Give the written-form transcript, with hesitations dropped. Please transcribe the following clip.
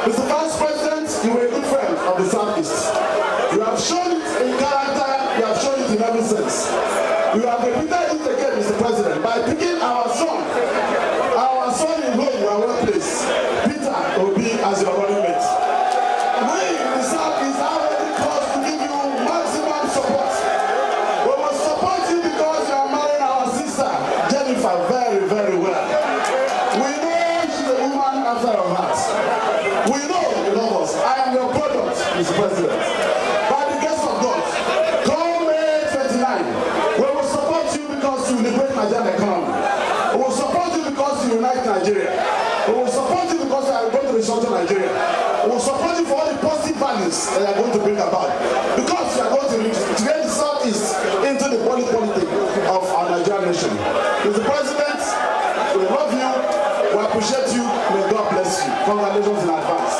Mr. Vice President, you were a good friend of the Southeast. You have shown it in character, you have shown it in every sense. You have repeated it again, Mr. President, by picking our son in home, you are well placed, Peter Obi, as your running mate. We in the Southeast are already close to give you maximum support. We will support you because you are marrying our sister, Jennifer, very, very well. We know she's a woman after our hearts. We know you love us. I am your product, Mr. President. By the grace of God, come May 29, we will support you because you liberate Nigerian economy. We will support you because you unite Nigeria. We will support you because you are going to restructure Nigeria. We will support you for all the positive values that you are going to bring about. Because you are going to get the Southeast into the politics of our Nigerian nation. Mr. President, we love you, we appreciate you, may God bless you. Congratulations in advance.